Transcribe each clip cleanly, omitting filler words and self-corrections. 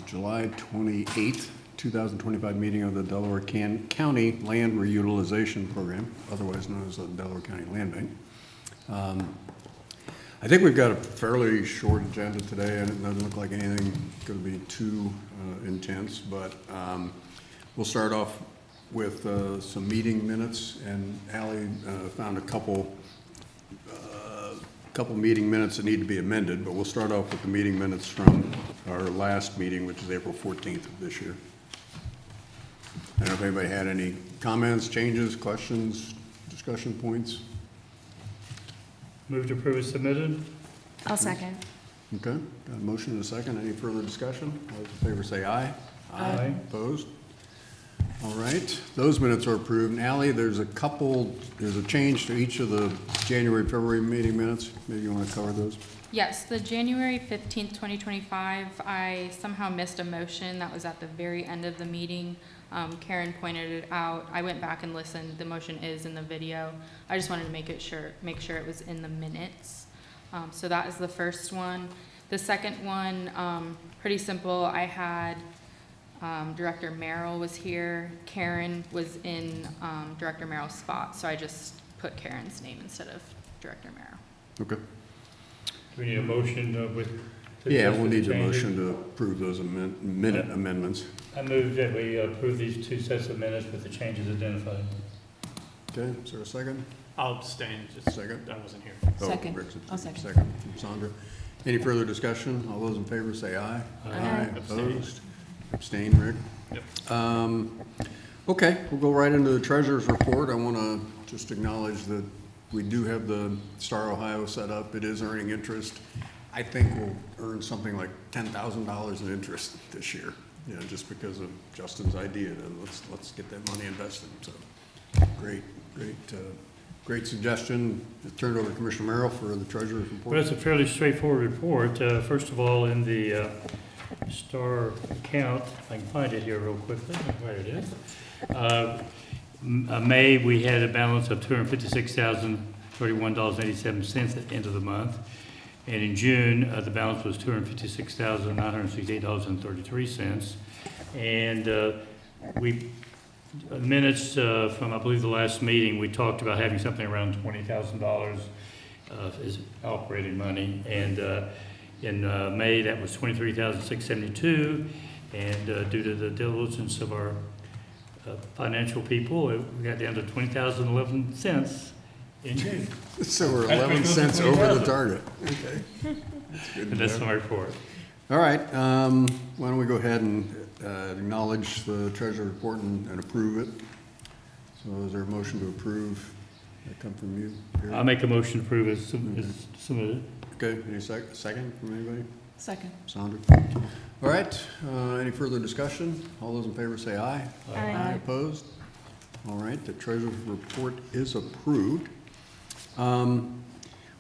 July 28th, 2025 meeting of the Delaware County Land Reutilization Program, otherwise known as the Delaware County Land Bank. I think we've got a fairly short agenda today, and it doesn't look like anything going to be too intense, but we'll start off with some meeting minutes, and Allie found a couple meeting minutes that need to be amended, but we'll start off with the meeting minutes from our last meeting, which is April 14th of this year. I don't know if anybody had any comments, changes, questions, discussion points. Move to approve as submitted. I'll second. Okay, got a motion and a second. Any further discussion? All those in favor say aye. Aye. Opposed? All right, those minutes are approved. And Ally, there's a change to each of the January, February meeting minutes. Maybe you want to cover those? Yes, the January 15th, 2025, I somehow missed a motion that was at the very end of the meeting. Karen pointed it out. I went back and listened. The motion is in the video. I just wanted to make sure it was in the minutes. So that is the first one. The second one, pretty simple. I had Director Merrill was here. Karen was in Director Merrill's spot, so I just put Karen's name instead of Director Merrill. Okay. Do we need a motion with? Yeah, we'll need a changes? motion to approve those minute amendments. I move that we approve these two sets of minutes with the changes identified. Okay, is there a second? I'll abstain, just Second. I wasn't here. Second. Rick's I'll second. Second from Sandra. Any further discussion? All those in favor say aye. Aye. Opposed? Abstain, Rick? Yep. Okay, we'll go right into the treasurer's report. I want to just acknowledge that we do have the Star Ohio set up. It is earning interest. I think we'll earn something like $10,000 in interest this year, just because of Justin's idea to let's get that money invested. So great suggestion. Turn it over to Commissioner Merrill for the treasurer's report. Well, it's a fairly straightforward report. First of all, in the Star account, if I can find it here real quickly, where it is. May, we had a balance of $256,031.87 at the end of the month. And in June, the balance was $256,968.33. And the minutes from, I believe, the last meeting, we talked about having something around $20,000 as operating money. And in May, that was $23,672. And due to the diligence of our financial people, we got down to $20,011 in June. So we're 11 cents over the target. Okay. That's good. And that's my report. All right, why don't we go ahead and acknowledge the treasurer report and approve it? So is there a motion to approve? That come from you? Gary? I'll make a motion to approve as submitted. Okay, any second from anybody? Second. Sandra? All right, any further discussion? All those in favor say aye. Aye. Opposed? All right, the treasurer's report is approved.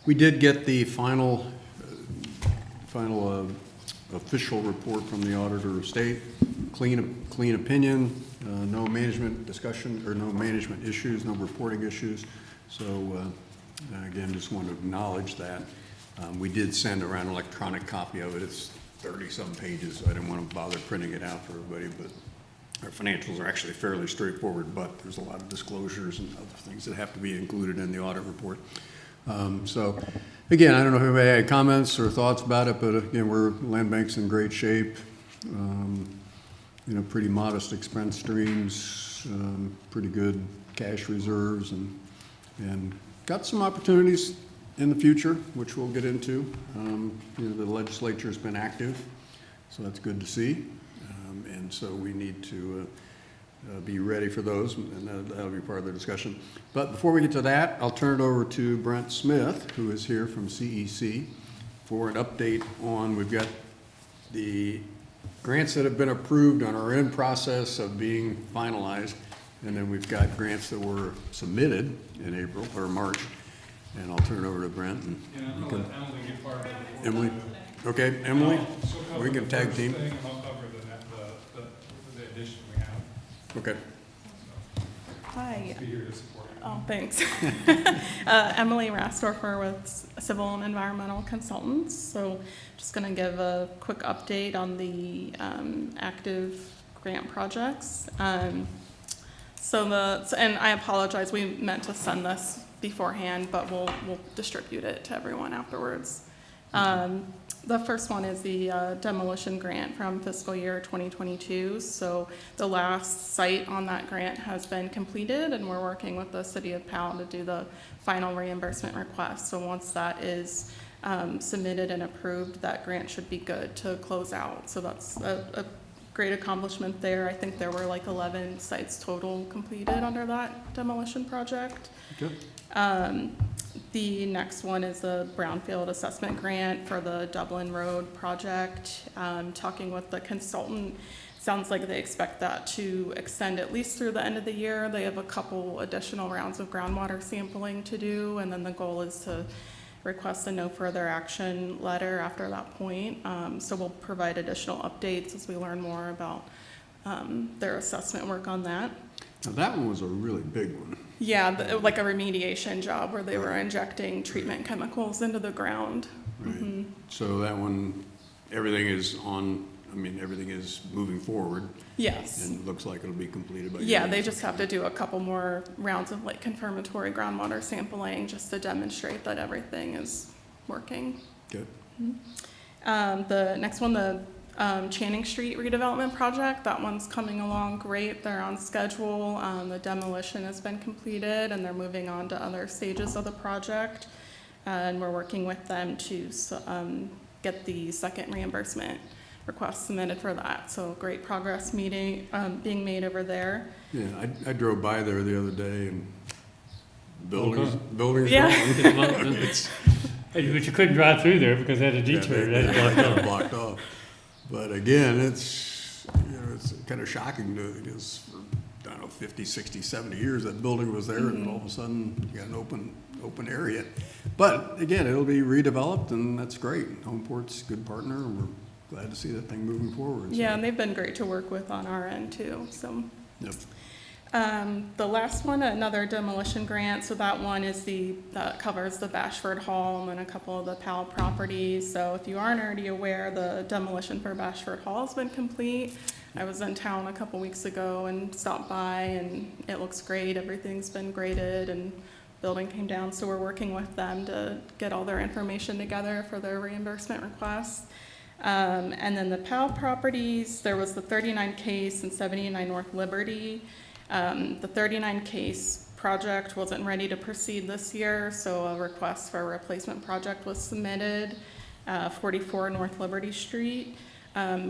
We did get the final official report from the auditor of state. Clean opinion, no management discussion or no management issues, no reporting issues. So again, just want to acknowledge that. We did send around an electronic copy of it. It's 30-some pages, so I didn't want to bother printing it out for everybody, but our financials are actually fairly straightforward, but there's a lot of disclosures and other things that have to be included in the audit report. So again, I don't know if anybody had comments or thoughts about it, but again, land bank's in great shape. Pretty modest expense streams, pretty good cash reserves, and got some opportunities in the future, which we'll get into. The legislature's been active, so that's good to see. And so we need to be ready for those, and that'll be part of the discussion. But before we get to that, I'll turn it over to Brent Smith, who is here from CEC, for an update on, we've got the grants that have been approved and are in process of being finalized, and then we've got grants that were submitted in April or March. And I'll turn it over to Brent. And I'll let Emily get part of it. Emily? Okay, Emily? We can tag team. I'll cover the addition we have. Okay. Hi. Be here to support you. Oh, thanks. Emily Rastorfer with Civil and Environmental Consultants. So just going to give a quick update on the active grant projects. And I apologize, we meant to send this beforehand, but we'll distribute it to everyone afterwards. The first one is the demolition grant from fiscal year 2022. So the last site on that grant has been completed, and we're working with the City of Powell to do the final reimbursement request. So once that is submitted and approved, that grant should be good to close out. So that's a great accomplishment there. I think there were like 11 sites total completed under that demolition project. Good. The next one is the Brownfield Assessment Grant for the Dublin Road project. Talking with the consultant, sounds like they expect that to extend at least through the end of the year. They have a couple additional rounds of groundwater sampling to do, and then the goal is to request a no further action letter after that point. So we'll provide additional updates as we learn more about their assessment work on that. Now, that one was a really big one. Yeah, like a remediation job where they were injecting treatment chemicals into the ground. Right. So that one, everything is moving forward. Yes. And it looks like it'll be completed by. Yeah, they just have to do a couple more rounds of like confirmatory groundwater sampling just to demonstrate that everything is working. Good. The next one, the Channing Street redevelopment project, that one's coming along great. They're on schedule. The demolition has been completed and they're moving on to other stages of the project. And we're working with them to get the second reimbursement request submitted for that. So great progress being made over there. Yeah, I drove by there the other day and buildings Yeah. gone. But you couldn't drive through there because they had a detour. Yeah, They they had it blocked off. blocked off. But again, it's kind of shocking because for, I don't know, 50, 60, 70 years, that building was there and all of a sudden you got an open area. But again, it'll be redeveloped and that's great. Homeport's a good partner and we're glad to see that thing moving forward. So. Yeah, and they've been great to work with on our end too, so. Yep. The last one, another demolition grant, so that one is that covers the Bashford Hall and a couple of the Powell properties. So if you aren't already aware, the demolition for Bashford Hall has been complete. I was in town a couple weeks ago and stopped by and it looks great. Everything's been graded and building came down. So we're working with them to get all their information together for their reimbursement requests. And then the Powell properties, there was the 39 case and 79 North Liberty. The 39 case project wasn't ready to proceed this year, so a request for a replacement project was submitted, 44 North Liberty Street.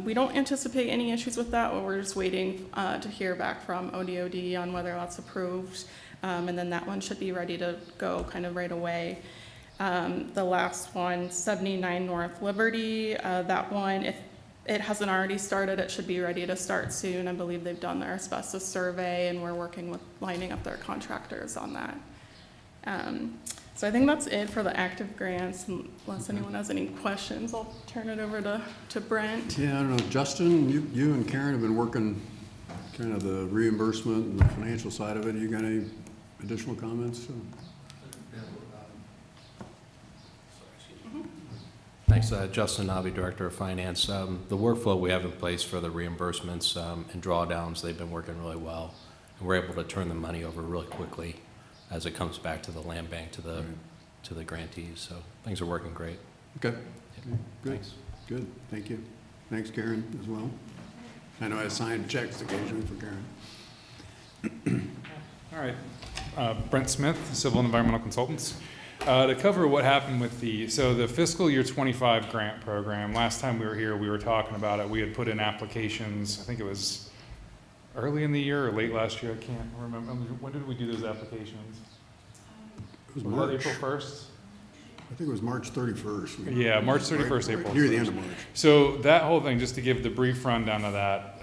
We don't anticipate any issues with that, but we're just waiting to hear back from ODOD on whether that's approved, and then that one should be ready to go kind of right away. The last one, 79 North Liberty, that one, if it hasn't already started, it should be ready to start soon. I believe they've done their asbestos survey and we're working with lining up their contractors on that. So I think that's it for the active grants. Unless anyone has any questions, I'll turn it over to Brent. Yeah, I don't know, Justin, you and Karen have been working kind of the reimbursement and the financial side of it. You got any additional comments? Thanks, Justin Navi, Director of Finance. The workflow we have in place for the reimbursements and drawdowns, they've been working really well. And we're able to turn the money over really quickly as it comes back to the land bank, to the grantees. So things are working great. Okay. Good. Thanks. Good. Thank you. Thanks, Karen, as well. I know I signed checks occasionally for Karen. All right. Brent Smith, Civil and Environmental Consultants. To cover what happened with the fiscal year 25 grant program, last time we were here, we were talking about it. We had put in applications, I think it was early in the year or late last year, I can't remember. When did we do those applications? It was Was March. that April 1st? I think it was March 31st. Yeah, March 31st, April Near the 1st. end of March. So that whole thing, just to give the brief rundown of that,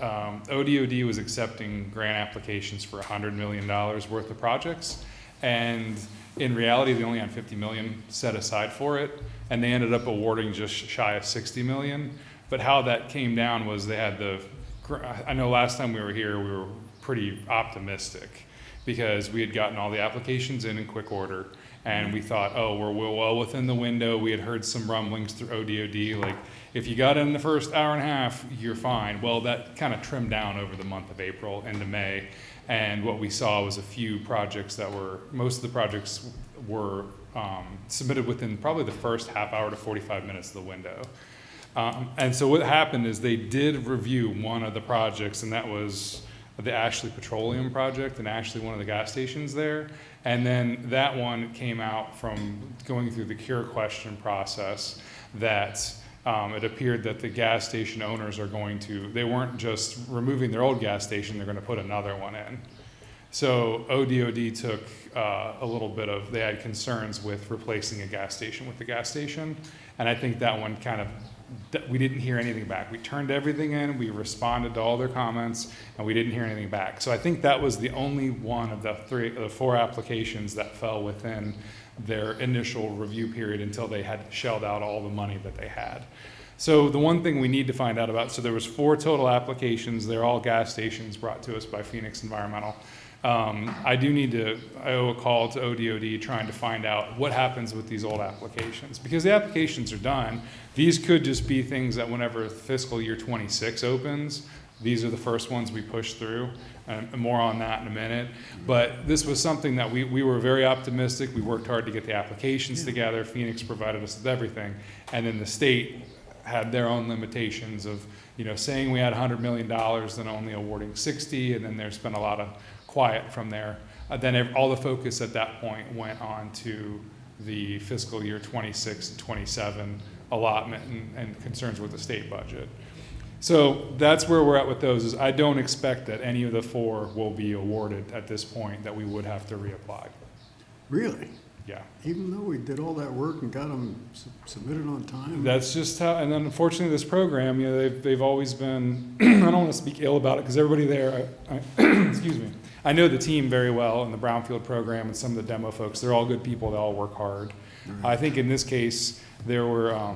ODOD was accepting grant applications for $100 million worth of projects. And in reality, they only had $50 million set aside for it. And they ended up awarding just shy of $60 million. But how that came down was they had I know last time we were here, we were pretty optimistic. because we had gotten all the applications in quick order. And we thought, oh, we're well within the window. We had heard some rumblings through ODOD, like, if you got in the first hour and a half, you're fine. Well, that kind of trimmed down over the month of April into May. And what we saw was a few projects most of the projects were submitted within probably the first half hour to 45 minutes of the window. And so what happened is they did review one of the projects, and that was the Ashley Petroleum project in Ashley, one of the gas stations there. And then that one came out from going through the cure question process that it appeared that the gas station owners they weren't just removing their old gas station, they're going to put another one in. So ODOD took they had concerns with replacing a gas station with the gas station. And I think that one we didn't hear anything back. We turned everything in, we responded to all their comments, and we didn't hear anything back. So I think that was the only one of the four applications that fell within their initial review period until they had shelled out all the money that they had. So the one thing we need to find out about, so there was 4 total applications. They're all gas stations brought to us by Phoenix Environmental. I owe a call to ODOD trying to find out what happens with these old applications. Because the applications are done, these could just be things that whenever fiscal year 26 opens, these are the first ones we push through, and more on that in a minute. But this was something that we were very optimistic. We worked hard to get the applications together. Phoenix provided us with everything. And then the state had their own limitations of, saying we had $100 million, then only awarding 60, and then there's been a lot of quiet from there. Then all the focus at that point went on to the fiscal year 26 and 27 allotment and concerns with the state budget. So that's where we're at with those. Is I don't expect that any of the 4 will be awarded at this point, that we would have to reapply. Really? Yeah. Even though we did all that work and got them submitted on time? That's just how, and then unfortunately this program, they've always been, I don't want to speak ill about it because everybody there, excuse me, I know the team very well in the Brownfield program and some of the demo folks. They're all good people. They all work hard. Right. I think in this case, I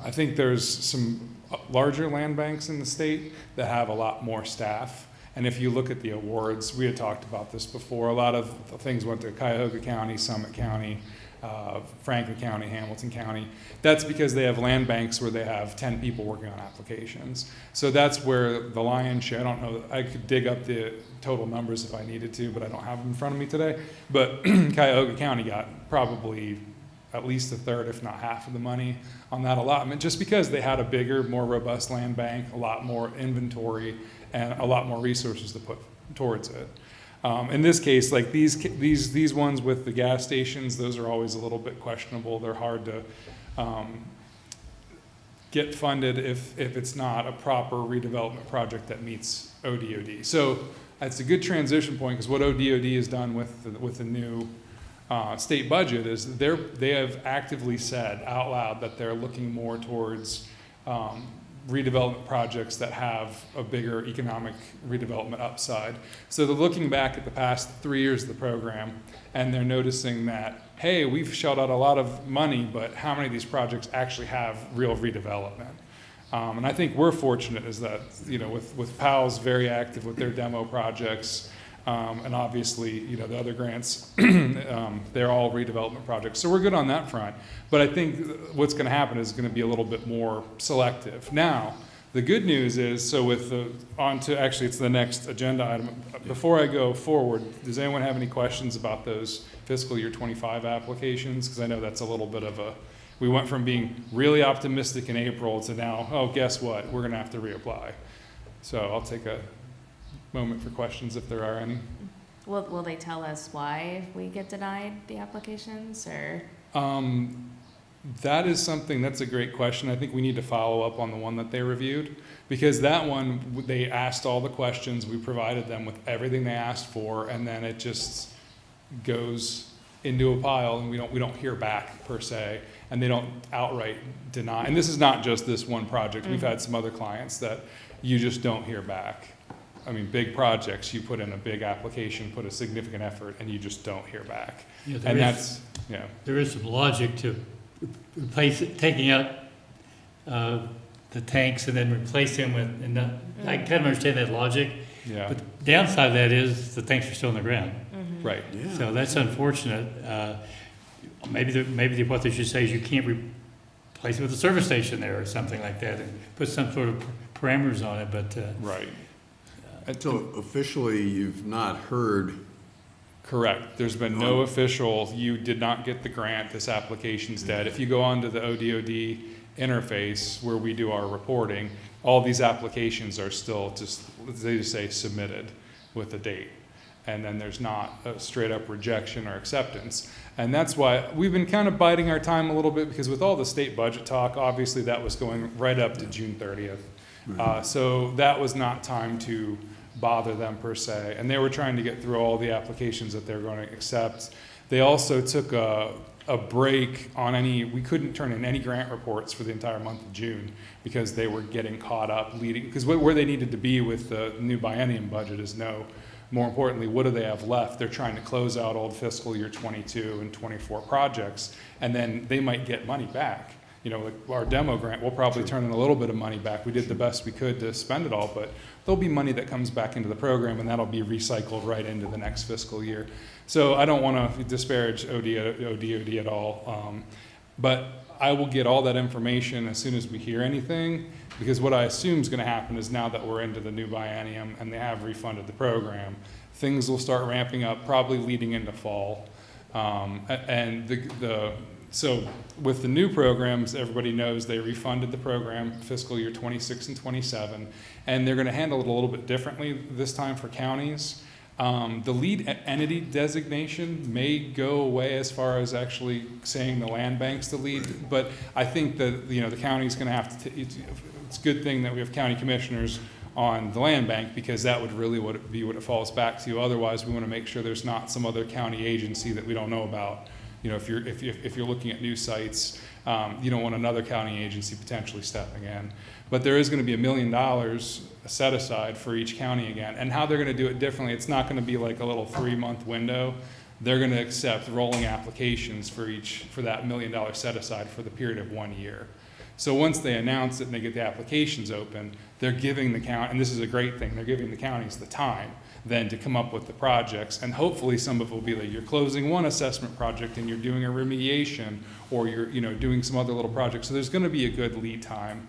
think there's some larger land banks in the state that have a lot more staff. And if you look at the awards, we had talked about this before, a lot of things went to Cuyahoga County, Summit County, Franklin County, Hamilton County. That's because they have land banks where they have 10 people working on applications. So that's where the lion's share, I don't know, I could dig up the total numbers if I needed to, but I don't have them in front of me today. But Cuyahoga County got probably at least a third, if not half of the money on that allotment, just because they had a bigger, more robust land bank, a lot more inventory, and a lot more resources to put towards it. In this case, like these ones with the gas stations, those are always a little bit questionable. They're hard to get funded if it's not a proper redevelopment project that meets ODOD. So it's a good transition point, because what ODOD has done with the new state budget is they have actively said out loud that they're looking more towards redevelopment projects that have a bigger economic redevelopment upside. So they're looking back at the past 3 years of the program, and they're noticing that, hey, we've shelled out a lot of money, but how many of these projects actually have real redevelopment? And I think we're fortunate is that, with PAL's very active with their demo projects, and obviously, the other grants, they're all redevelopment projects. So we're good on that front. But I think what's going to happen is going to be a little bit more selective. Now, the good news is, so with it's the next agenda item. Before I go forward, does anyone have any questions about those fiscal year 25 applications? Because I know that's a little bit of we went from being really optimistic in April to now, oh, guess what? We're going to have to reapply. So I'll take a moment for questions if there are any. Will they tell us why we get denied the applications, or? That's a great question. I think we need to follow up on the one that they reviewed, because that one, they asked all the questions, we provided them with everything they asked for, and then it just goes into a pile, and we don't hear back per se, and they don't outright deny. And this is not just this one project. We've had some other clients that you just don't hear back. I mean, big projects, you put in a big application, put a significant effort, and you just don't hear back. There is some logic to taking out the tanks and then replace them with, I kind of understand that logic. Yeah, But the downside of that is the tanks are still in the ground. right. Yeah. So that's unfortunate. Maybe what they should say is you can't replace it with a service station there or something like that, and put some sort of parameters on it, but, Right. So officially, you've not heard, Correct. There's been no official, you did not get the grant, this application's dead. If you go onto the ODOD interface where we do our reporting, all these applications are still just, they just say submitted with a date. And then there's not a straight up rejection or acceptance. And that's why we've been kind of biding our time a little bit, because with all the state budget talk, obviously that was going right up to June 30th. So that was not time to bother them per se. And they were trying to get through all the applications that they're going to accept. They also took a break on we couldn't turn in any grant reports for the entire month of June because they were getting caught up because where they needed to be with the new biennium budget is more importantly, what do they have left? They're trying to close out old fiscal year 22 and 24 projects, and then they might get money back. You know, like our demo grant, we'll probably turn in a little bit of money back. We did the best we could to spend it all, but there'll be money that comes back into the program, and that'll be recycled right into the next fiscal year. So I don't want to disparage ODOD at all, but I will get all that information as soon as we hear anything, because what I assume is going to happen is now that we're into the new biennium and they have refunded the program, things will start ramping up, probably leading into fall. So with the new programs, everybody knows they refunded the program fiscal year 26 and 27, and they're going to handle it a little bit differently this time for counties. The lead entity designation may go away as far as actually saying the land bank's the lead, but I think that the county's going to have to. It's a good thing that we have county commissioners on the land bank, because that would really be what it falls back to. Otherwise, we want to make sure there's not some other county agency that we don't know about. If you're looking at new sites, you don't want another county agency potentially stepping in. But there is going to be $1 million set aside for each county again. And how they're going to do it differently, it's not going to be like a little 3-month window. They're going to accept rolling applications for that $1 million set aside for the period of 1 year. So once they announce it and they get the applications open, they're giving the county, and this is a great thing, they're giving the counties the time then to come up with the projects. And hopefully some of it will be like you're closing one assessment project and you're doing a remediation, or you're doing some other little projects. So there's going to be a good lead time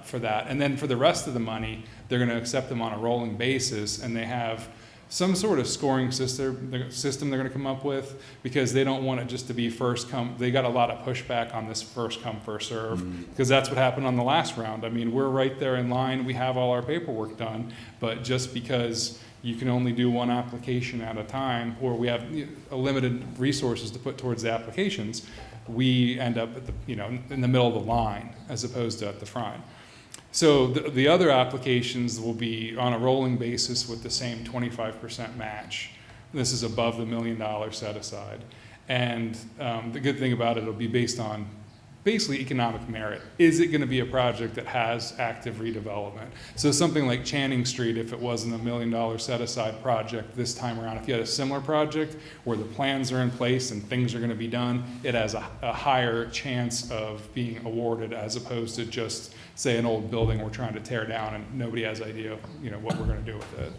for that. And then for the rest of the money, they're going to accept them on a rolling basis, and they have some sort of scoring system they're going to come up with, because they don't want it just to be first come. They got a lot of pushback on this first come, first serve, because that's what happened on the last round. I mean, we're right there in line. We have all our paperwork done, but just because you can only do one application at a time, or we have a limited resources to put towards the applications, we end up at in the middle of the line as opposed to at the front. So the other applications will be on a rolling basis with the same 25% match. This is above the $1 million set aside. And the good thing about it, it'll be based on basically economic merit. Is it going to be a project that has active redevelopment? So something like Channing Street, if it wasn't a $1 million set aside project this time around, if you had a similar project where the plans are in place and things are going to be done, it has a higher chance of being awarded, as opposed to just, say, an old building we're trying to tear down and nobody has idea what we're going to do with it.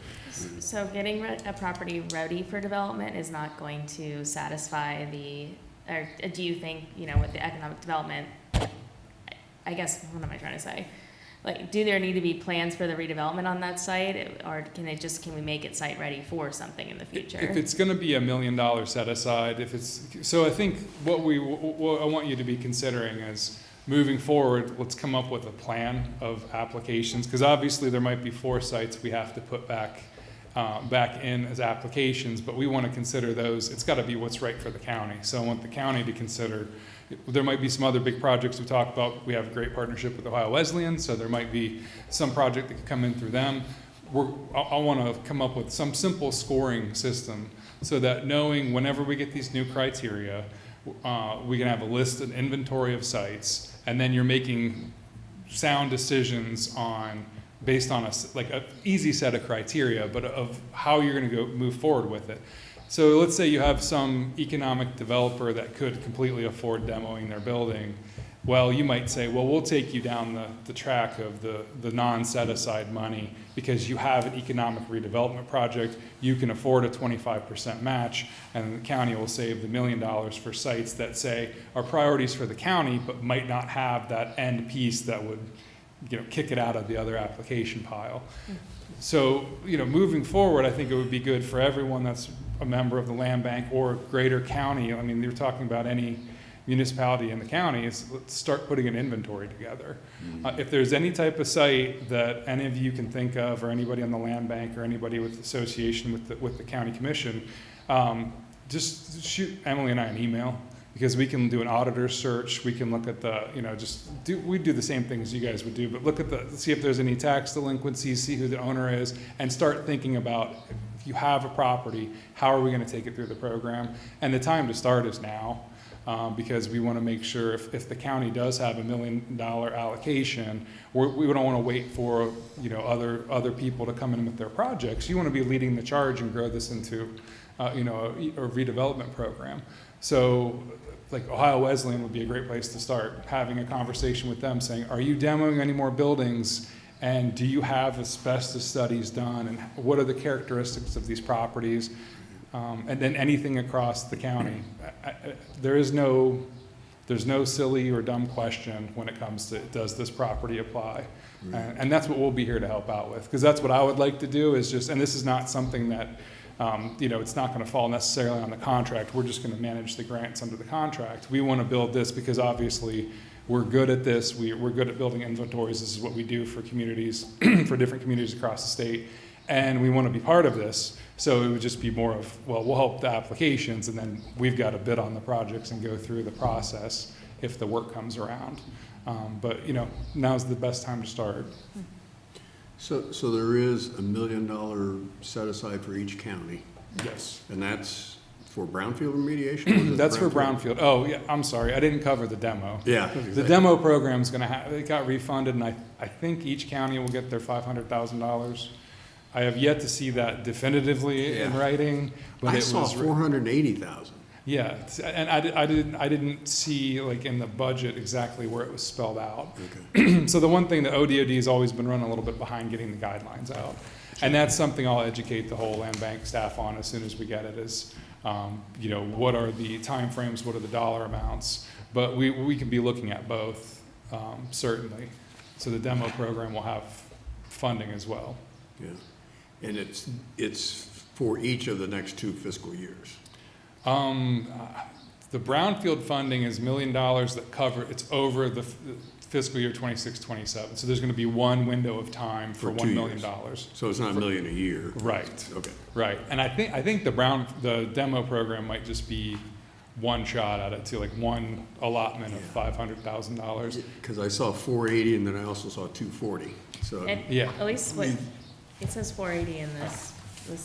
So getting a property ready for development is not going to satisfy or do you think, with the economic development, I guess, what am I trying to say? Like, do there need to be plans for the redevelopment on that site, or can we make it site ready for something in the future? If it's going to be $1 million set aside, so I think what I want you to be considering is, moving forward, let's come up with a plan of applications, because obviously there might be 4 sites we have to put back in as applications, but we want to consider those. It's got to be what's right for the county. So I want the county to consider. There might be some other big projects we talk about. We have a great partnership with Ohio Wesleyan, so there might be some project that could come in through them. I want to come up with some simple scoring system, so that knowing whenever we get these new criteria, we can have a list, an inventory of sites, and then you're making sound decisions based on a easy set of criteria, but of how you're going to move forward with it. So let's say you have some economic developer that could completely afford demoing their building, Well, you might say, well, we'll take you down the track of the non-set-aside money because you have an economic redevelopment project, you can afford a 25% match, and the county will save the $1 million for sites that say are priorities for the county, but might not have that end piece that would, kick it out of the other application pile. So, moving forward, I think it would be good for everyone that's a member of the land bank or greater county. I mean, you're talking about any municipality in the county, is let's start putting an inventory together. If there's any type of site that any of you can think of, or anybody on the land bank, or anybody with association with the county commission, just shoot Emily and I an email, because we can do an auditor search. We can look at we do the same things you guys would do, but look at see if there's any tax delinquencies, see who the owner is, and start thinking about, if you have a property, how are we going to take it through the program? And the time to start is now. Because we want to make sure if the county does have $1 million allocation, we don't want to wait for other people to come in with their projects. You want to be leading the charge and grow this into a redevelopment program. So like Ohio Wesleyan would be a great place to start, having a conversation with them saying, are you demoing any more buildings? And do you have asbestos studies done? And what are the characteristics of these properties? And then anything across the county. There's no silly or dumb question when it comes to, does this property apply? Right. And that's what we'll be here to help out with, because that's what I would like to do is just, and this is not something that, it's not going to fall necessarily on the contract. We're just going to manage the grants under the contract. We want to build this because obviously we're good at this. We're good at building inventories. This is what we do for communities, for different communities across the state. And we want to be part of this. So it would just be more of, well, we'll help the applications, and then we've got to bid on the projects and go through the process if the work comes around. But now's the best time to start. So there is $1 million set aside for each county, Yes. and that's for brownfield remediation? Or is it That's for brownfield. Oh, yeah, I'm sorry, I didn't cover the demo. Yeah. The demo program's gonna it got refunded, and I think each county will get their $500,000. I have yet to see that definitively in Yeah. writing, but I it saw was. 480,000. Yeah, and I didn't see like in the budget exactly where it was spelled out. Okay. So the one thing that ODOD has always been running a little bit behind getting the guidelines out. And that's something I'll educate the whole land bank staff on as soon as we get it is, what are the timeframes, what are the dollar amounts? But we can be looking at both, certainly. So the demo program will have funding as well. Yeah. And it's for each of the next 2 fiscal years. The brownfield funding is $1 million that it's over the fiscal year 26-27. So there's going to be one window of time for $1 million. So it's not $1 million a year. Right. Okay. Right. And I think the demo program might just be one shot at it too, like one allotment of $500,000. Because I saw 480 and then I also saw 240. So Yeah. At least it says 480 in this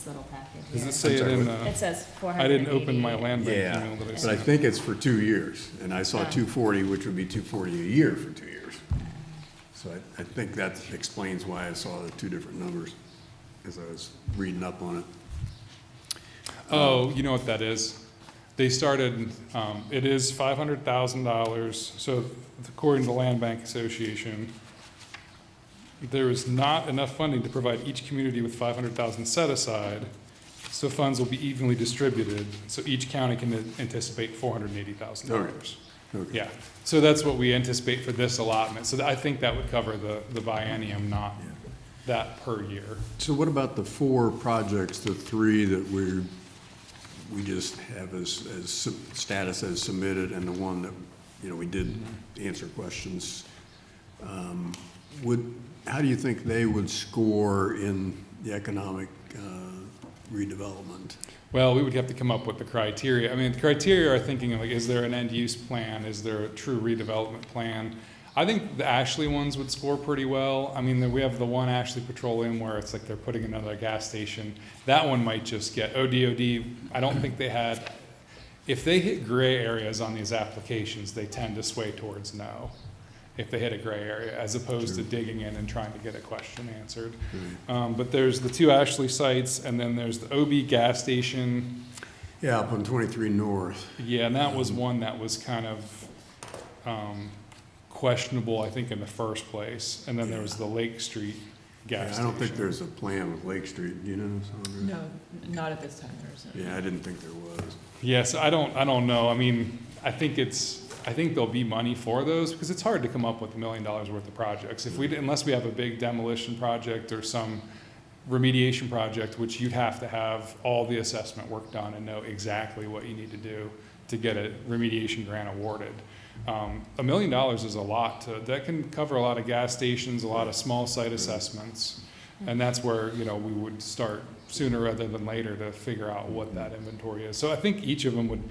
little package. Does here. it say it in the? It says 480. I didn't open my land bank yeah, email that I but I sent. think it's for 2 years, and I saw 240, which would be 240 a year for 2 years. So I think that explains why I saw the 2 different numbers as I was reading up on it. Oh, you know what that is? They started, it is $500,000. So according to the Land Bank Association, there is not enough funding to provide each community with $500,000 set aside, so funds will be evenly distributed, so each county can anticipate $480,000. Okay. Yeah, so that's what we anticipate for this allotment. So I think that would cover the biennium, not that per year. So what about the 4 projects, the 3 that we just have as status as submitted, and the one that, we did answer questions? How do you think they would score in the economic redevelopment? Well, we would have to come up with the criteria. I mean, the criteria are thinking of like, is there an end use plan? Is there a true redevelopment plan? I think the Ashley ones would score pretty well. I mean, we have the one Ashley Petroleum where it's like they're putting another gas station. That one might just get ODOD. I don't think they had, if they hit gray areas on these applications, they tend to sway towards no. If they hit a gray area, as opposed to digging in and trying to get a question answered. But there's the 2 Ashley sites, and then there's the OB gas station. Yeah, up on 23 North. Yeah, and that was one that was kind of, questionable, I think, in the first place. And then there was the Lake Street gas I station. don't think there's a plan with Lake Street, do you know, Sandra? No, not at this time, there isn't. Yeah, I didn't think there was. Yes, I don't know. I mean, I think there'll be money for those because it's hard to come up with $1 million worth of projects. Unless we have a big demolition project or some remediation project, which you'd have to have all the assessment work done and know exactly what you need to do to get a remediation grant awarded. $1 million is a lot that can cover a lot of gas stations, a lot of small site assessments. And that's where, we would start sooner rather than later to figure out what that inventory is. So I think each of them would,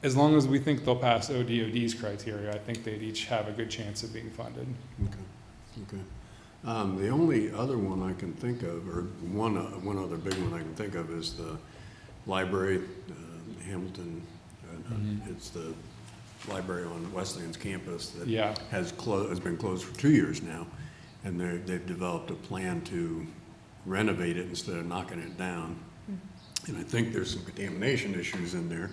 as long as we think they'll pass ODOD's criteria, I think they'd each have a good chance of being funded. Okay. The only other one I can think of, or one other big one I can think of is the library, Hamilton. It's the library on Wesleyan's campus that Yeah. has been closed for 2 years now. And they've developed a plan to renovate it instead of knocking it down. And I think there's some contamination issues in there.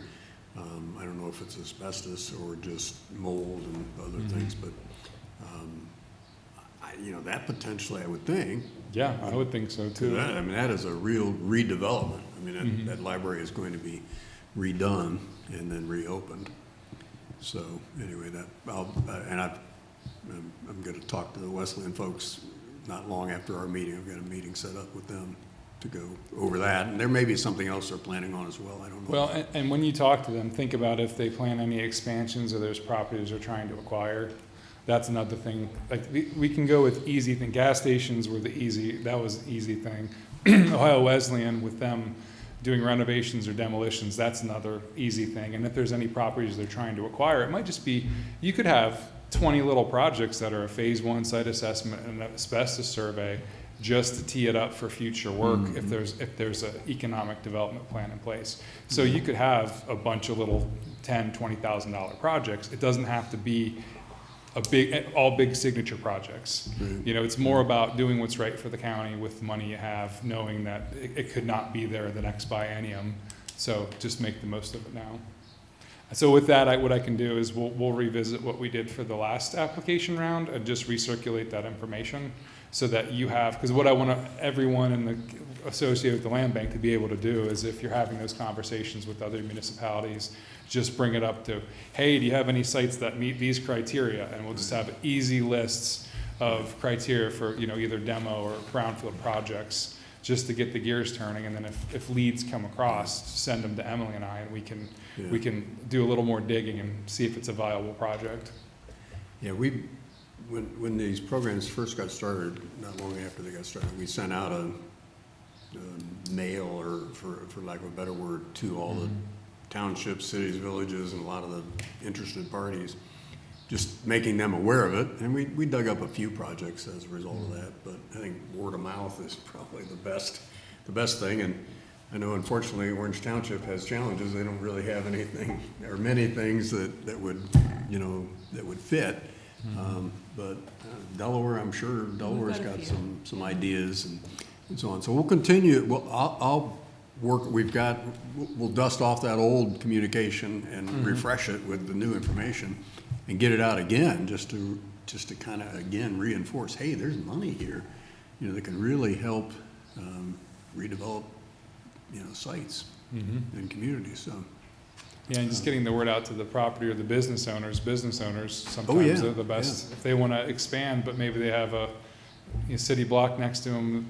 I don't know if it's asbestos or just mold and other things, but, that potentially I would think. Yeah, I would think so too. That is a real redevelopment. That library is going to be redone and then reopened. So anyway, I'm going to talk to the Wesleyan folks not long after our meeting. I've got a meeting set up with them to go over that. And there may be something else they're planning on as well. I don't know. Well, and when you talk to them, think about if they plan any expansions or there's properties they're trying to acquire. That's another thing. Like we can go with easy thing. Gas stations were that was an easy thing. Ohio Wesleyan with them doing renovations or demolitions, that's another easy thing. And if there's any properties they're trying to acquire, it might just be, you could have 20 little projects that are a phase 1 site assessment and an asbestos survey just to tee it up for future work if there's an economic development plan in place. So you could have a bunch of little $10,000, $20,000 projects. It doesn't have to be all big signature projects. Right. It's more about doing what's right for the county with the money you have, knowing that it could not be there the next biennium. So just make the most of it now. So with that, what I can do is we'll revisit what we did for the last application round and just recirculate that information so that you have, because what I want everyone associated with the land bank to be able to do is if you're having those conversations with other municipalities, just bring it up to, hey, do you have any sites that meet these criteria? And we'll just have easy lists of criteria for either demo or brownfield projects just to get the gears turning. And then if leads come across, send them to Emily and I, and we can do a little more digging and see if it's a viable project. Yeah, when these programs first got started, not long after they got started, we sent out a mail, or for lack of a better word, to all the townships, cities, villages, and a lot of the interested parties, just making them aware of it. And we dug up a few projects as a result of that, but I think word of mouth is probably the best thing. And I know unfortunately Orange Township has challenges. They don't really have anything or many things that would fit. But Delaware, I'm sure Delaware's got a got few. some ideas and so on. So we'll continue. Well, I'll work. We'll dust off that old communication and refresh it with the new information, and get it out again, just to kind of again reinforce. Hey, there's money here, that can really help redevelop, sites and communities. So. Yeah, and just getting the word out to the property or the business owners. Sometimes they're the best. If they want to expand, but maybe they have a city block next to them,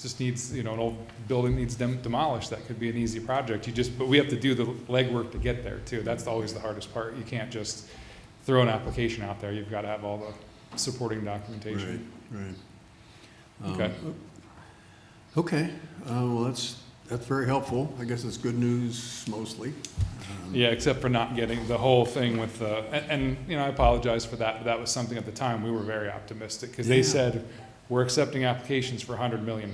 just needs, an old building needs demolished. That could be an easy project. But we have to do the legwork to get there too. That's always the hardest part. You can't just throw an application out there. You've got to have all the supporting documentation. Right. Okay. Okay. Well, that's very helpful. I guess it's good news mostly. Yeah, except for not getting the whole thing with and I apologize for that, but that was something at the time we were very optimistic because they said we're accepting applications for $100 million.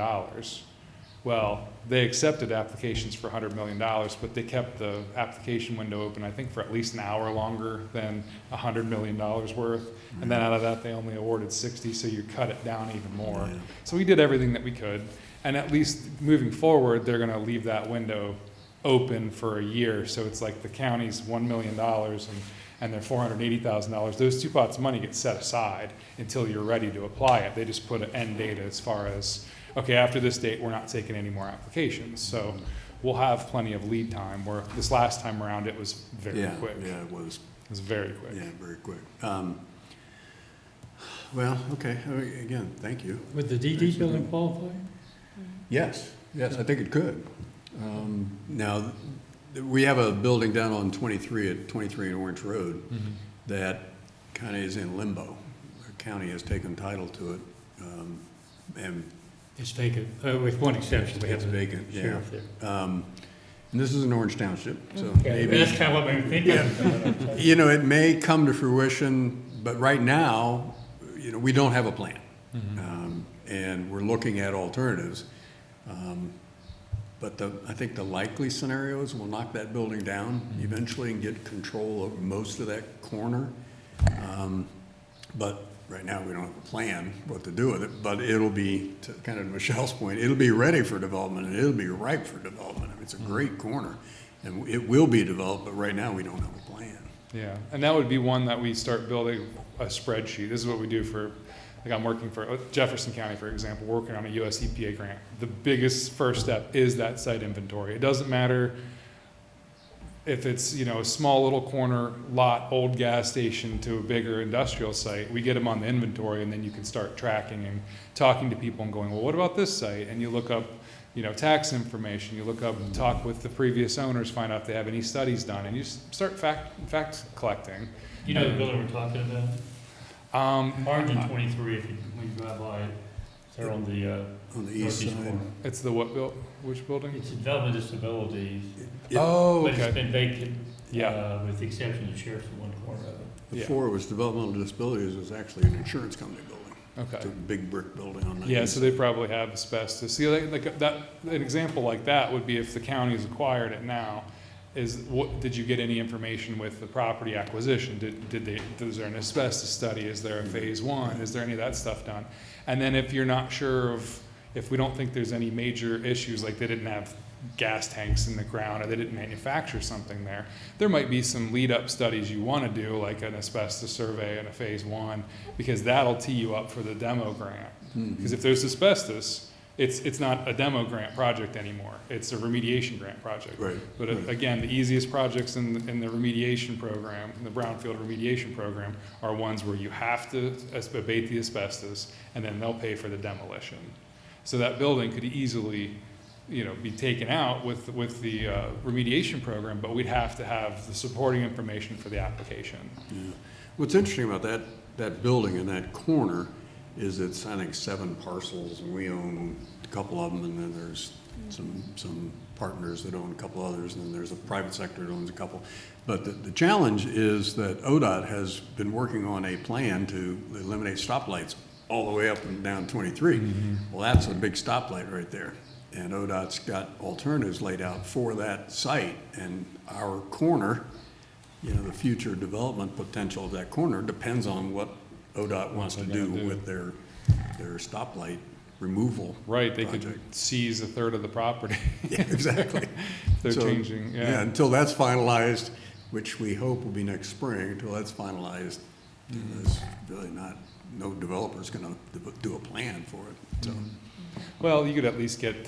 Well, they accepted applications for $100 million, but they kept the application window open, I think, for at least an hour longer than $100 million worth. And then out of that, they only awarded 60, so you cut it down even more. Yeah. So we did everything that we could. And at least moving forward, they're going to leave that window open for a year. So it's like the county's $1 million, and they're $480,000, those two pots of money get set aside until you're ready to apply it. They just put an end date as far as, okay, after this date, we're not taking any more applications. So we'll have plenty of lead time, where this last time around, it was very Yeah, quick. yeah, it was. It was very quick. Yeah, very quick. Well, okay, again, thank you. Would the DD building qualify? Yes, yes, I think it could. Now, we have a building down on 23 at 23 and Orange Road that kind of is in limbo. The county has taken title to it, and It's vacant, with one exception, we have it's the vacant, yeah. sheriff there. And this is in Orange Township, so Yeah, maybe. that's kind of what I'm thinking. You know, it may come to fruition, but right now, you know, we don't have a plan. And we're looking at alternatives. But I think the likely scenario is we'll knock that building down eventually and get control of most of that corner. But right now, we don't have a plan what to do with it, but it'll be, to kind of Michelle's point, it'll be ready for development and it'll be ripe for development. I mean, it's a great corner and it will be developed, but right now, we don't have a plan. Yeah, and that would be one that we start building a spreadsheet. This is what we do for, like I'm working for Jefferson County, for example, working on a US EPA grant. The biggest first step is that site inventory. It doesn't matter if it's, you know, a small little corner lot, old gas station to a bigger industrial site. We get them on the inventory, and then you can start tracking and talking to people and going, well, what about this site? And you look up, you know, tax information. You look up and talk with the previous owners, find out if they have any studies done, and you start fact collecting. You know the building we're talking about? Orange and 23, if you, when you drive by it, they're on the On the east northeast side. corner. It's the which building? It's a development disabilities, Oh, but it's okay. been vacant, Yeah. with the exception of the sheriff's in one corner of it. Yeah. Before it was developmental disabilities, it was actually an insurance company building. Okay. It's a big brick building on that. Yeah, east so they probably have asbestos. See, like that, an example like that would be if the county's acquired it now, did you get any information with the property acquisition? Is there an asbestos study? Is there a phase one? Is there any of that stuff done? And then if you're not sure if we don't think there's any major issues, like they didn't have gas tanks in the ground or they didn't manufacture something there might be some lead up studies you want to do, like an asbestos survey and a phase one, because that'll tee you up for the demo grant. Because if there's asbestos, it's not a demo grant project anymore. It's a remediation grant project. Right. But right. again, the easiest projects in the remediation program, in the brownfield remediation program, are ones where you have to abate the asbestos, and then they'll pay for the demolition. So that building could easily, you know, be taken out with the remediation program, but we'd have to have the supporting information for the application. Yeah. What's interesting about that building in that corner is it's, I think, 7 parcels, and we own a couple of them, and then there's some partners that own a couple others, and then there's a private sector that owns a couple. But the challenge is that ODOT has been working on a plan to eliminate stoplights all the way up and down 23. Well, that's a big stoplight right there. And ODOT's got alternatives laid out for that site, and our corner, you know, the future development potential of that corner depends on what ODOT wants to do with their stoplight removal Right, they project. could seize a third of the property. Yeah, exactly. If they're So, changing, Yeah, until that's finalized, which we hope will be next spring, until that's finalized, there's really no developer's gonna do a plan for it, so. Well, you could at least get,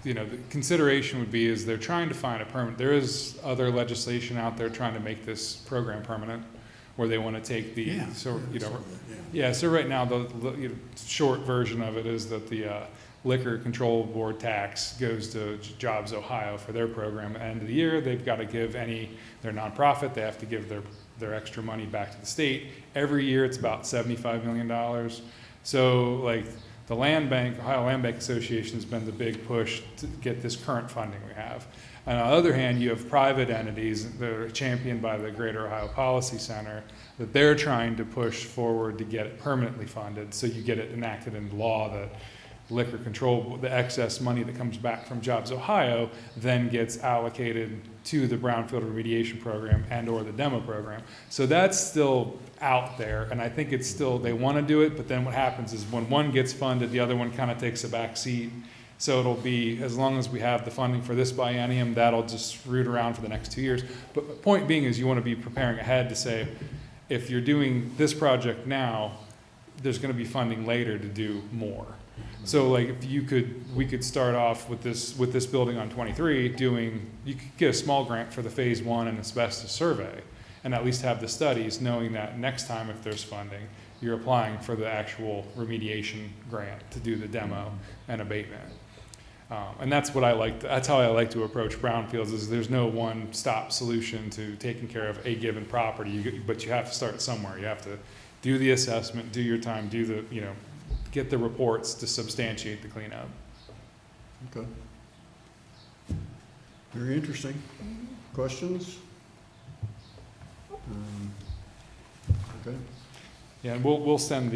you know, the consideration would be is they're trying to find a permit. There is other legislation out there trying to make this program permanent, where they want to take the, Yeah. so, you know, Yeah. yeah, so right now, the you know, short version of it is that the Liquor Control Board tax goes to Jobs Ohio for their program. At the end of the year, they've got to give their nonprofit, they have to give their extra money back to the state. Every year, it's about $75 million. So, like, the Land Bank, Ohio Land Bank Association has been the big push to get this current funding we have. And on the other hand, you have private entities that are championed by the Greater Ohio Policy Center that they're trying to push forward to get it permanently funded, so you get it enacted into law that liquor control, the excess money that comes back from Jobs Ohio then gets allocated to the brownfield remediation program and or the demo program. So that's still out there, and I think it's still, they want to do it, but then what happens is when one gets funded, the other one kind of takes a back seat, So it'll be, as long as we have the funding for this biennium, that'll just root around for the next 2 years. But the point being is you want to be preparing ahead to say, if you're doing this project now, there's going to be funding later to do more. So like if we could start off with this building on 23 you could get a small grant for the phase 1 and asbestos survey and at least have the studies, knowing that next time if there's funding, you're applying for the actual remediation grant to do the demo and abatement. And that's what that's how I like to approach brownfields, is there's no one-stop solution to taking care of a given property, but you have to start somewhere. You have to do the assessment, do your time, get the reports to substantiate the cleanup. Okay. Very interesting. Questions? Okay. Yeah, and we'll send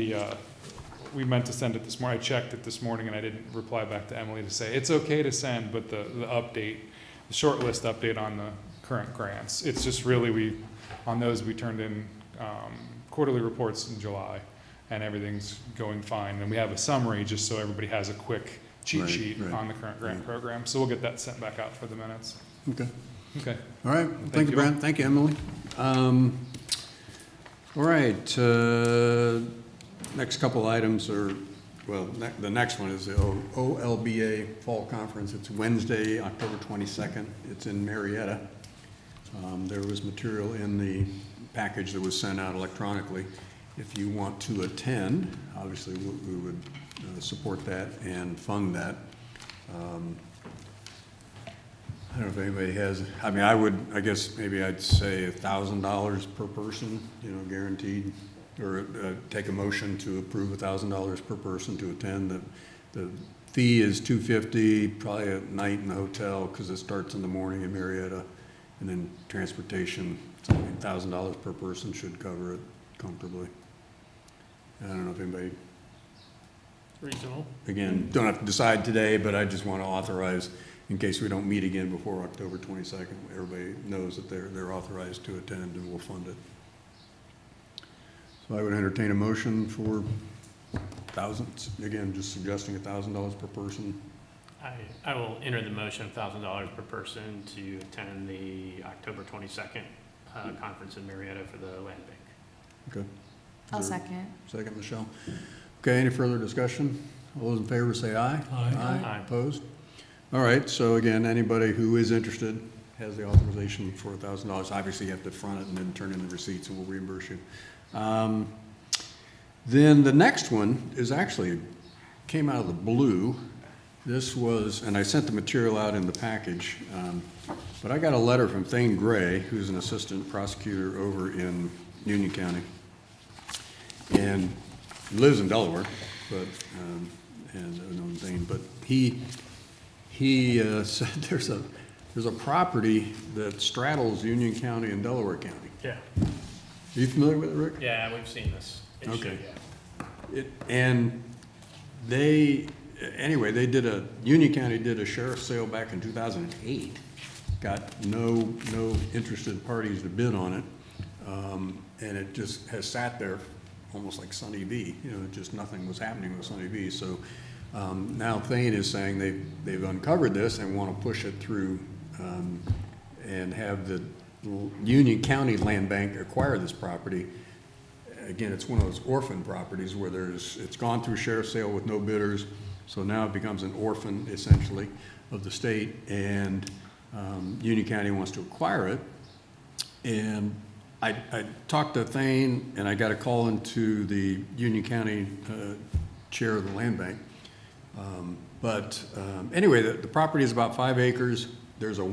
we meant to send it this morning. I checked it this morning and I didn't reply back to Emily to say, it's okay to send, but the update, the short list update on the current grants. It's just really, on those we turned in quarterly reports in July and everything's going fine. And we have a summary just so everybody has a quick cheat sheet on the current grant program. So we'll get that sent back out for the minutes. Okay. Okay. All right. Thank you, Brent. Thank you, Emily. All right. Next couple items are, the next one is the OLBA Fall Conference. It's Wednesday, October 22nd. It's in Marietta. There was material in the package that was sent out electronically. If you want to attend, obviously we would support that and fund that. I don't know if anybody has, I guess maybe I'd say $1,000 per person, guaranteed, or take a motion to approve $1,000 per person to attend. The fee is $250, probably a night in the hotel because it starts in the morning in Marietta, and then transportation, $1,000 per person should cover it comfortably. I don't know if anybody, Reasonable. again, don't have to decide today, but I just want to authorize, in case we don't meet again before October 22nd, everybody knows that they're authorized to attend and we'll fund it. So I would entertain a motion for thousands, again, just suggesting $1,000 per person. I will enter the motion $1,000 per person to attend the October 22nd conference in Marietta for the land bank. Okay. I'll Is there- second. Second, Michelle. Okay, any further discussion? All those in favor say aye. Aye. Opposed? All right, so again, anybody who is interested has the authorization for $1,000. Obviously, you have to front it and then turn in the receipts and we'll reimburse you. Then the next one is actually, came out of the blue. This was, and I sent the material out in the package, but I got a letter from Thane Gray, who's an assistant prosecutor over in Union County. And lives in Delaware, but, and I've known Thane, but he said there's a property that straddles Union County and Delaware County. Yeah. Are you familiar with it, Rick? Yeah, we've seen this issue. Okay. Yeah. And anyway, Union County did a sheriff's sale back in 2008. Got no interested parties to bid on it. And it just has sat there almost like Sunny V, just nothing was happening with Sunny V. So now Thane is saying they've uncovered this and want to push it through and have the Union County Land Bank acquire this property. Again, it's one of those orphan properties where it's gone through sheriff's sale with no bidders, so now it becomes an orphan essentially of the state, and Union County wants to acquire it. And I talked to Thane, and I got a call into the Union County chair of the land bank. Anyway, the property is about 5 acres. There's about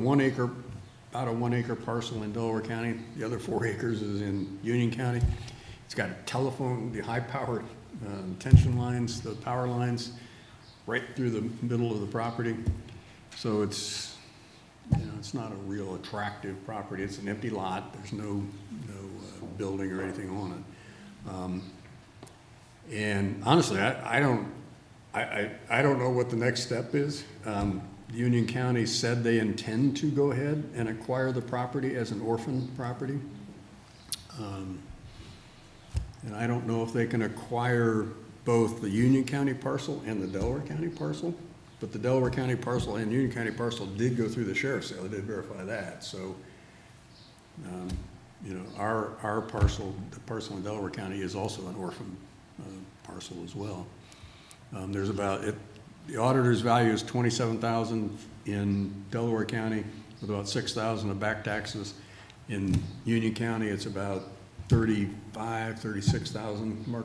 a 1 acre parcel in Delaware County. The other 4 acres is in Union County. It's got the high-powered tension lines, the power lines, right through the middle of the property. So it's not a real attractive property. It's an empty lot. There's no building or anything on it. And honestly, I don't know what the next step is. Union County said they intend to go ahead and acquire the property as an orphan property. And I don't know if they can acquire both the Union County parcel and the Delaware County parcel. but the Delaware County parcel and Union County parcel did go through the sheriff's sale. I did verify that, so, you know, our parcel, the parcel in Delaware County is also an orphan parcel as well. There's about, the auditor's value is $27,000 in Delaware County with about $6,000 of back taxes. In Union County, it's about $36,000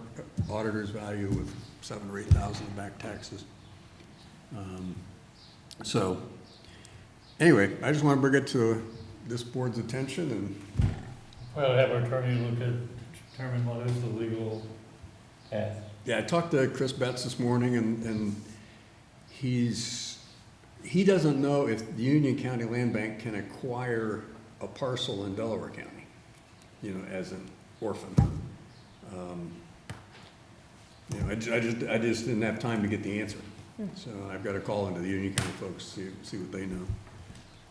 auditor's value with $7,000 or $8,000 of back taxes. So, anyway, I just want to bring it to this board's attention, and Well, have our attorney look at, determine what is the legal path. yeah, I talked to Chris Betts this morning, and he doesn't know if the Union County Land Bank can acquire a parcel in Delaware County, you know, as an orphan. You know, I just didn't have time to get the answer. So I've got to call into the Union County folks, see what they know.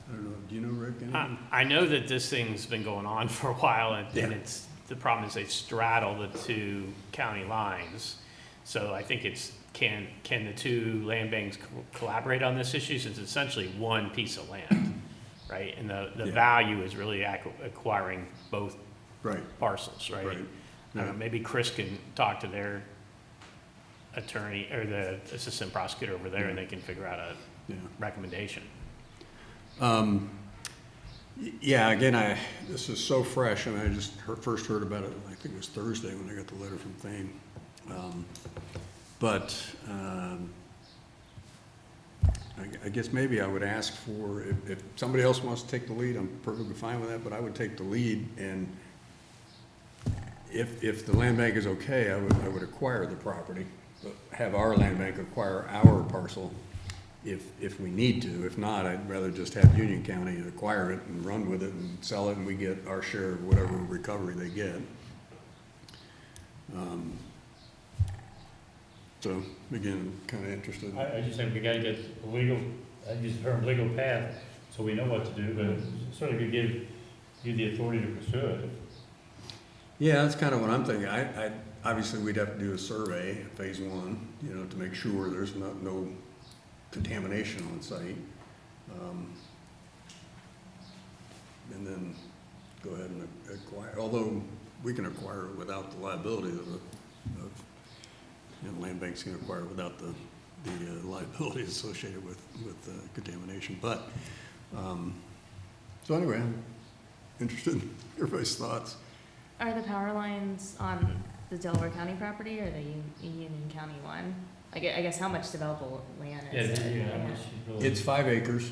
I don't know, do you know, Rick, anything? I know that this thing's been going on for a while, and Yeah. it's, the problem is they straddle the two county lines. So I think it's, can the two land banks collaborate on this issue, since it's essentially one piece of land, right? And the Yeah. value is really acquiring both Right, parcels, right? right. I don't know, maybe Chris can talk to their attorney, or the assistant prosecutor over there, and they can figure out a Yeah. recommendation. Yeah, again, this is so fresh, and I just first heard about it, I think it was Thursday when I got the letter from Thane. I guess maybe I would ask for, if somebody else wants to take the lead, I'm perfectly fine with that, but I would take the lead, and if the land bank is okay, I would acquire the property, but have our land bank acquire our parcel if we need to. If not, I'd rather just have Union County acquire it and run with it and sell it, and we get our share of whatever recovery they get. So, again, kind of interested. I just think we gotta get a legal, I use the term legal path, so we know what to do, but it certainly could give you the authority to pursue it. Yeah, that's kind of what I'm thinking. Obviously, we'd have to do a survey, phase one, you know, to make sure there's no contamination on site. And then go ahead and acquire, although we can acquire it without the liability of you know, land banks can acquire without the liability associated with contamination. But, so anyway, I'm interested in everybody's thoughts. Are the power lines on the Delaware County property or the Union County one? I guess how much developable land Yeah, is it? how much is really- It's 5 acres.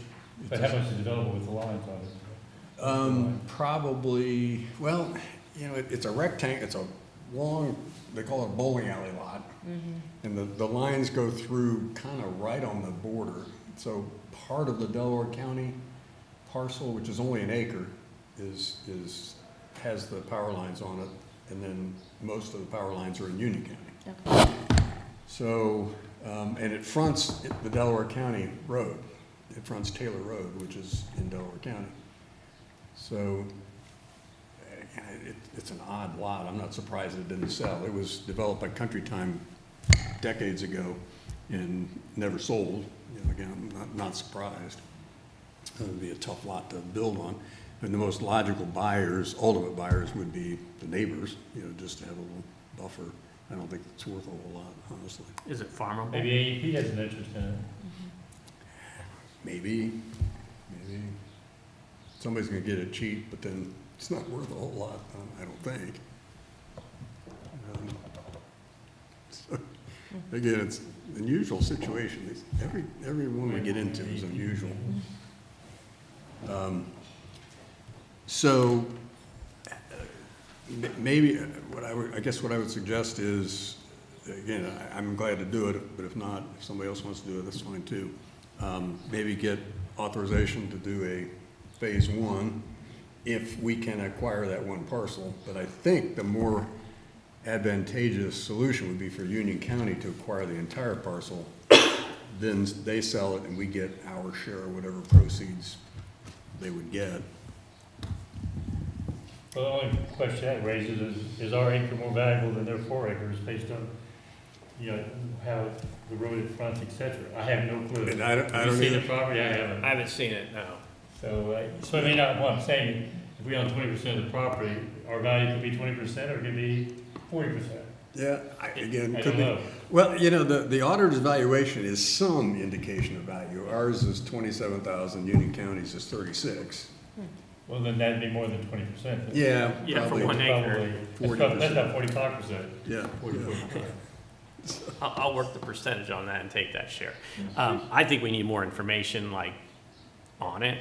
But how much is developable with the lines on it? Probably, well, you know, it's a rectangle, it's a long, they call it a bowling alley lot. And the lines go through kind of right on the border. So part of the Delaware County parcel, which is only an acre, has the power lines on it. And then most of the power lines are in Union County. Okay. So, and it fronts the Delaware County road. It fronts Taylor Road, which is in Delaware County. So, it's an odd lot. I'm not surprised it didn't sell. It was developed by Country Time decades ago and never sold. You know, again, I'm not surprised. It would be a tough lot to build on. And the most logical buyers, ultimate buyers, would be the neighbors, you know, just to have a little buffer. I don't think it's worth a whole lot, honestly. Is it farmable? Maybe AEP has an interest in it. Maybe. Somebody's gonna get it cheap, but then it's not worth a whole lot, I don't think. So, again, it's an unusual situation. Every one we get into is unusual. So, maybe, I guess what I would suggest is, again, I'm glad to do it, but if not, if somebody else wants to do it, that's fine too. Maybe get authorization to do a phase one if we can acquire that one parcel. But I think the more advantageous solution would be for Union County to acquire the entire parcel. Then they sell it and we get our share, whatever proceeds they would get. Well, the only question that raises is our acre more valuable than their 4 acres based on you know, how the road it fronts, et cetera. I have no clue. And I don't Have you seen the either. property? I haven't. I haven't seen it, no. So I mean, what I'm saying, if we own 20% of the property, our value could be 20% or it could be 40%. Yeah, again, I could don't be. know. Well, you know, the auditor's valuation is some indication of value. Ours is 27,000, Union County's is 36. Well, then that'd be more than 20%. Yeah, Yeah, for probably. one acre. That's not 45%. Yeah, 40, yeah. 45. I'll work the percentage on that and take that share. I think we need more information, like, on it.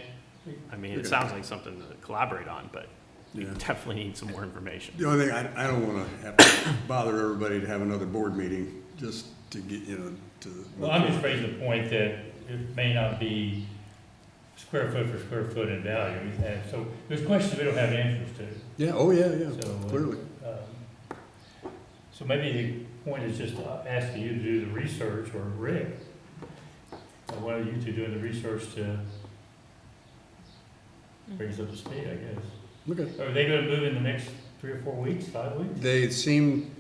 I mean, it Okay. sounds like something to collaborate on, but we Yeah. definitely need some more information. The only thing, I don't want to have to bother everybody to have another board meeting just to get, you know, to. Well, I'm just raising the point that it may not be square foot for square foot in value. And so there's questions we don't have answers to. Yeah, oh, yeah, yeah, So, clearly. So maybe the point is just asking you to do the research, or Rick, or one of you two doing the research to bring us up to speed, I guess. Okay. Are they gonna move in the next 3 or 4 weeks, 5 weeks? They seem,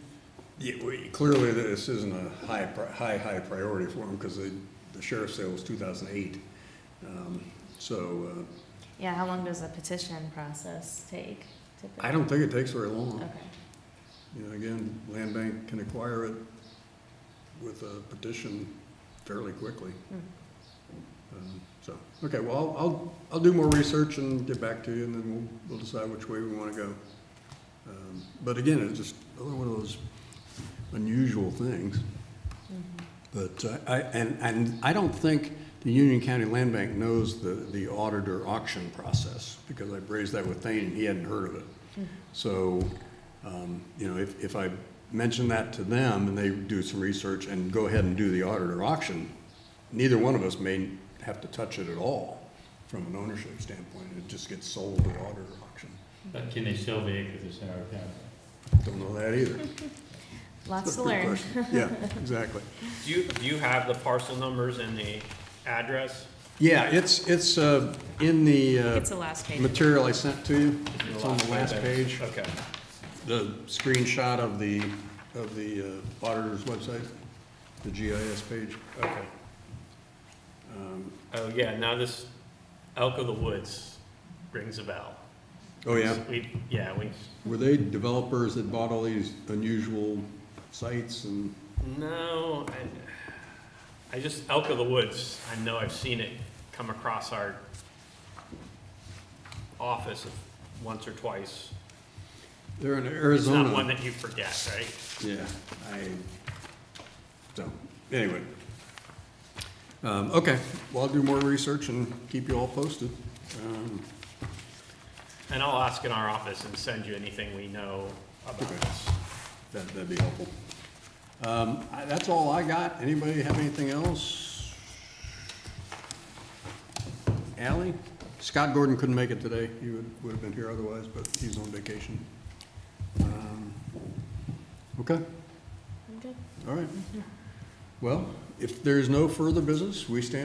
yeah, clearly this isn't a high priority for them because the sheriff's sale was 2008. So Yeah, how long does a petition process take typically? I don't think it takes very long. Okay. You know, again, Land Bank can acquire it with a petition fairly quickly. So, okay, well, I'll do more research and get back to you, and then we'll decide which way we want to go. But again, it's just another one of those unusual things. But I don't think the Union County Land Bank knows the auditor auction process, because I raised that with Thane, and he hadn't heard of it. So, you know, if I mention that to them and they do some research and go ahead and do the auditor auction, neither one of us may have to touch it at all from an ownership standpoint. It just gets sold at auditor auction. But can they sell the acres that's in our county? Don't know that either. Lots to Good learn. question. Yeah, exactly. Do you have the parcel numbers and the address? Yeah, it's in the It's the last page. material I sent to you. It's on the last page. Okay. The screenshot of the auditor's website, the GIS page. Okay. Oh, yeah, now this Elk of the Woods rings a bell. Oh, yeah? We Were they developers that bought all these unusual sites and? no, I just, Elk of the Woods, I know I've seen it come across our office once or twice. They're in It's Arizona. not one that you forget, right? Yeah, so, anyway. Okay, well, I'll do more research and keep you all posted. And I'll ask in our office and send you anything we know about Okay. this. That'd be helpful. That's all I got. Anybody have anything else? Ally? Scott Gordon couldn't make it today. He would have been here otherwise, but he's on vacation. Okay, I'm good. all right. Well, if there's no further business, we stand